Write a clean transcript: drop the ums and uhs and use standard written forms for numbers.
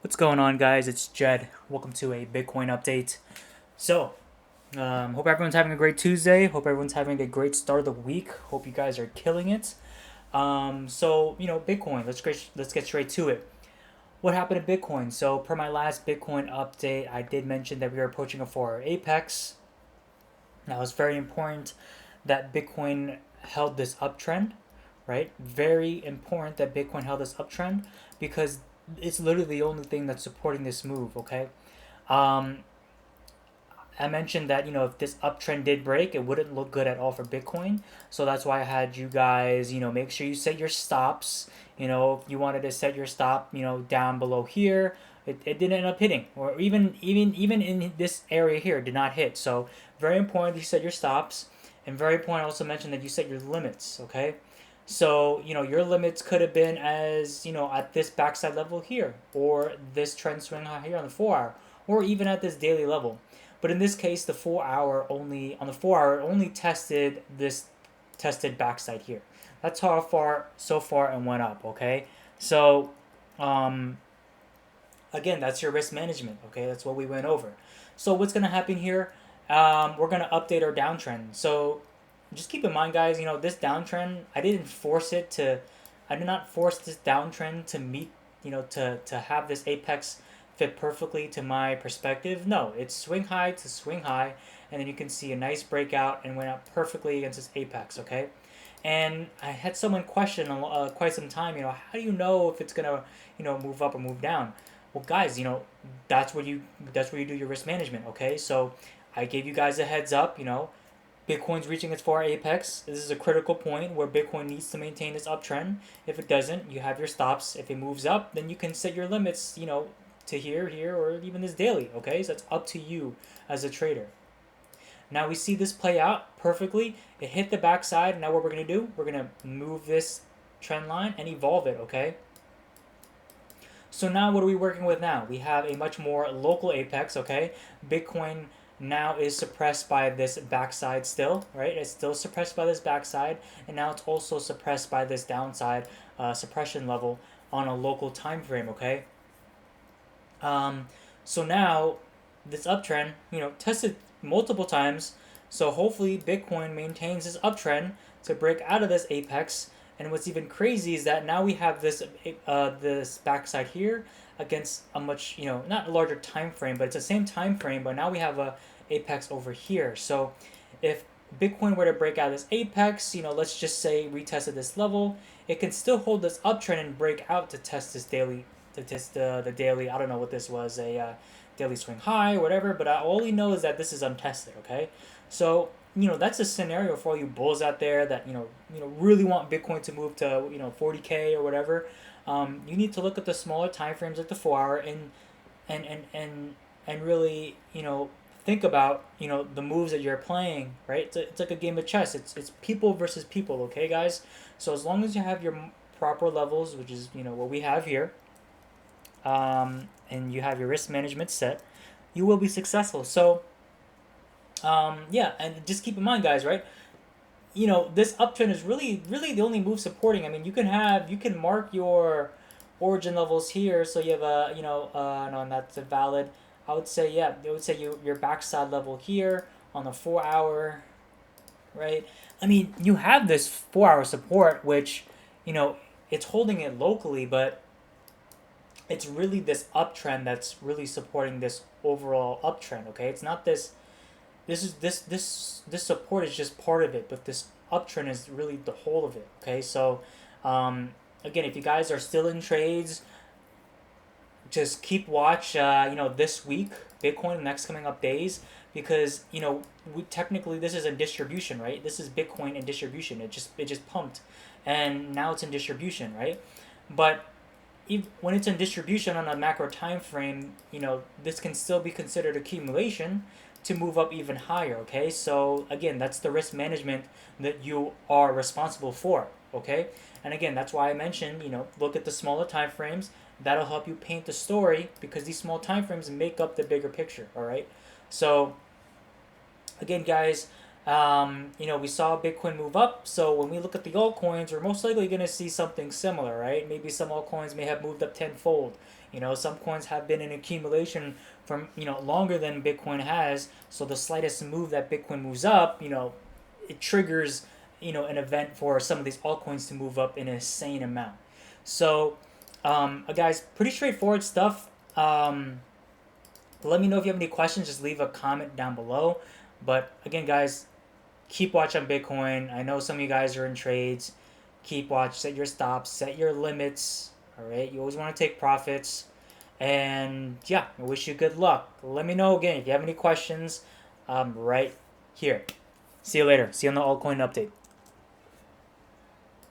What's going on, guys? It's Jed. Welcome to a Bitcoin update. So, hope everyone's having a great Tuesday. Hope everyone's having a great start of the week. Hope you guys are killing it. Bitcoin. Let's get straight to it. What happened to Bitcoin? So, per my last Bitcoin update, I did mention that we are approaching a 4-hour apex. Now, it's very important that Bitcoin held this uptrend, right? Very important that Bitcoin held this uptrend because it's literally the only thing that's supporting this move. Okay. Um, I mentioned that if this uptrend did break, it wouldn't look good at all for Bitcoin. So that's why I had you guys make sure you set your stops. If you wanted to set your stop down below here, it didn't end up hitting, or even in this area here it did not hit. So very important that you set your stops, and very important I also mentioned that you set your limits. Okay. So, your limits could have been as, at this backside level here, or this trend swing high here on the 4 hour, or even at this daily level. But in this case, the 4 hour only, on the 4 hour, it only tested this tested backside here. That's how far, so far, and went up, okay? So, um, again, that's your risk management, okay? That's what we went over. So, what's going to happen here? We're going to update our downtrend. So, just keep in mind, guys, this downtrend, I did not force this downtrend to meet, to have this apex fit perfectly to my perspective. No, it's swing high to swing high, and then you can see a nice breakout and went up perfectly against this apex, okay? And I had someone question quite some time, how do you know if it's gonna, move up or move down? Well, guys, that's where you do your risk management, okay? So I gave you guys a heads up, Bitcoin's reaching its 4 apex. This is a critical point where Bitcoin needs to maintain this uptrend. If it doesn't, you have your stops. If it moves up, then you can set your limits, to here, or even this daily, okay? So it's up to you as a trader. Now we see this play out perfectly. It hit the backside. Now what we're going to do, we're going to move this trend line and evolve it, okay? So now what are we working with now? We have a much more local apex, okay? Bitcoin now is suppressed by this backside still, right? It's still suppressed by this backside, and now it's also suppressed by this downside suppression level on a local time frame, okay? Um, so now this uptrend, tested multiple times. So hopefully Bitcoin maintains this uptrend to break out of this apex. And what's even crazy is that now we have this backside here against a much not a larger time frame, but it's the same time frame. But now we have a apex over here. So if Bitcoin were to break out of this apex, let's just say retested this level, it can still hold this uptrend and break out to test this daily, to test the daily. I don't know what this was, a daily swing high or whatever, but all we know is that this is untested. Okay, so that's a scenario for all you bulls out there that really want Bitcoin to move to 40K or whatever. You need to look at the smaller time frames like the 4 hour and and and and really think about the moves that you're playing, right? It's like a game of chess. It's people versus people, okay, guys? So as long as you have your proper levels, which is what we have here, and you have your risk management set, you will be successful. So yeah, and just keep in mind, guys, right? This uptrend is really the only move supporting. I mean, you can mark your origin levels here, so you have a no, that's a valid. I would say, yeah, I would say your backside level here on the 4 hour, right? I mean, you have this 4 hour support, which it's holding it locally, but it's really this uptrend that's really supporting this overall uptrend. Okay, it's not this. This support is just part of it, but this uptrend is really the whole of it. Okay, so again, if you guys are still in trades, just keep watch. This week Bitcoin, the next coming up days, because technically this is a distribution, right? This is Bitcoin in distribution. It just pumped, and now it's in distribution, right? But when it's in distribution on a macro time frame, this can still be considered accumulation to move up even higher. Okay, so again, that's the risk management that you are responsible for. Okay, and again, that's why I mentioned look at the smaller time frames. That'll help you paint the story because these small time frames make up the bigger picture. All right, so again, guys. We saw Bitcoin move up, so when we look at the altcoins, we're most likely going to see something similar, right? Maybe some altcoins may have moved up tenfold. Some coins have been in accumulation from longer than Bitcoin has. So the slightest move that Bitcoin moves up, it triggers an event for some of these altcoins to move up in an insane amount. So, guys, pretty straightforward stuff. Let me know if you have any questions. Just leave a comment down below. But again, guys, keep watch on Bitcoin. I know some of you guys are in trades. Keep watch. Set your stops. Set your limits. All right. You always want to take profits. And yeah, I wish you good luck. Let me know again if you have any questions. Right here. See you later. See you on the altcoin update.